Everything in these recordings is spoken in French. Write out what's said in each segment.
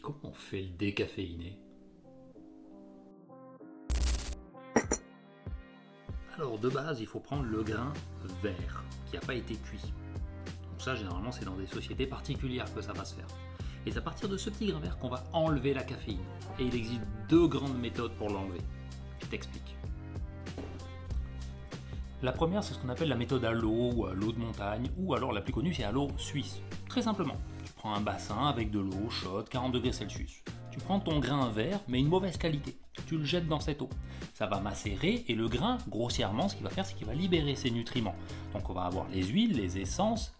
Comment on fait le décaféiné? Alors de base, il faut prendre le grain vert qui n'a pas été cuit. Donc ça, généralement, c'est dans des sociétés particulières que ça va se faire. Et c'est à partir de ce petit grain vert qu'on va enlever la caféine. Et il existe deux grandes méthodes pour l'enlever. Je t'explique. La première, c'est ce qu'on appelle la méthode à l'eau ou à l'eau de montagne, ou alors la plus connue, c'est à l'eau suisse. Très simplement, tu prends un bassin avec de l'eau chaude, 40 degrés Celsius. Tu prends ton grain vert, mais une mauvaise qualité. Tu le jettes dans cette eau. Ça va macérer et le grain, grossièrement, ce qu'il va faire, c'est qu'il va libérer ses nutriments. Donc on va avoir les huiles, les essences,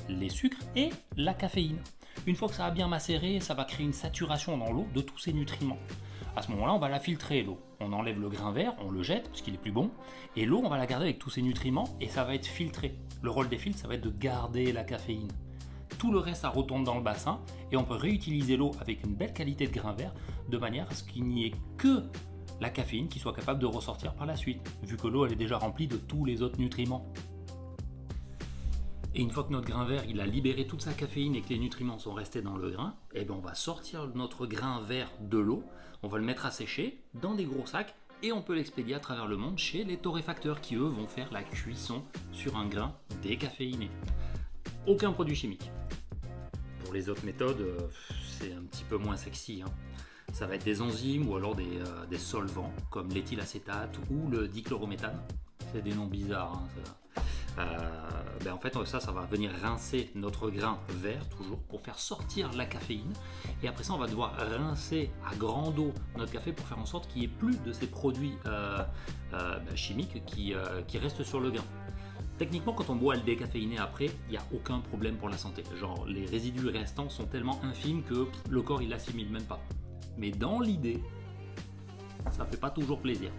les sucres et la caféine. Une fois que ça a bien macéré, ça va créer une saturation dans l'eau de tous ces nutriments. À ce moment-là, on va la filtrer, l'eau. On enlève le grain vert, on le jette parce qu'il est plus bon, et l'eau, on va la garder avec tous ces nutriments et ça va être filtré. Le rôle des filtres, ça va être de garder la caféine. Tout le reste, ça retourne dans le bassin et on peut réutiliser l'eau avec une belle qualité de grain vert de manière à ce qu'il n'y ait que la caféine qui soit capable de ressortir par la suite, vu que l'eau elle est déjà remplie de tous les autres nutriments. Et une fois que notre grain vert il a libéré toute sa caféine et que les nutriments sont restés dans le grain, eh bien on va sortir notre grain vert de l'eau, on va le mettre à sécher dans des gros sacs et on peut l'expédier à travers le monde chez les torréfacteurs qui eux vont faire la cuisson sur un grain décaféiné. Aucun produit chimique. Pour les autres méthodes, c'est un petit peu moins sexy. Ça va être des enzymes ou alors des solvants comme l'éthylacétate ou le dichlorométhane. C'est des noms bizarres. En fait, ça va venir rincer notre grain vert toujours pour faire sortir la caféine. Et après ça, on va devoir rincer à grande eau notre café pour faire en sorte qu'il n'y ait plus de ces produits chimiques qui restent sur le grain. Techniquement, quand on boit le décaféiné après, il n'y a aucun problème pour la santé. Genre, les résidus restants sont tellement infimes que le corps il l'assimile même pas. Mais dans l'idée, ça fait pas toujours plaisir.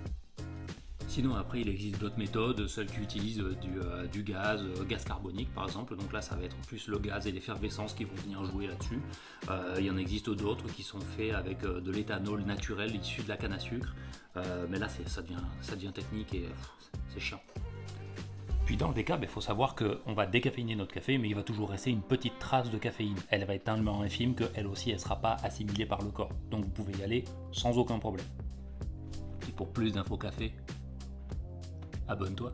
Sinon, après, il existe d'autres méthodes, celles qui utilisent du gaz carbonique par exemple. Donc là, ça va être plus le gaz et l'effervescence qui vont venir jouer là-dessus. Il y en existe d'autres qui sont faits avec de l'éthanol naturel issu de la canne à sucre. Mais là, ça devient technique et c'est chiant. Puis dans le déca, il faut savoir qu'on va décaféiner notre café, mais il va toujours rester une petite trace de caféine. Elle va être tellement infime qu'elle aussi, elle ne sera pas assimilée par le corps. Donc vous pouvez y aller sans aucun problème. Et pour plus d'infos café, abonne-toi.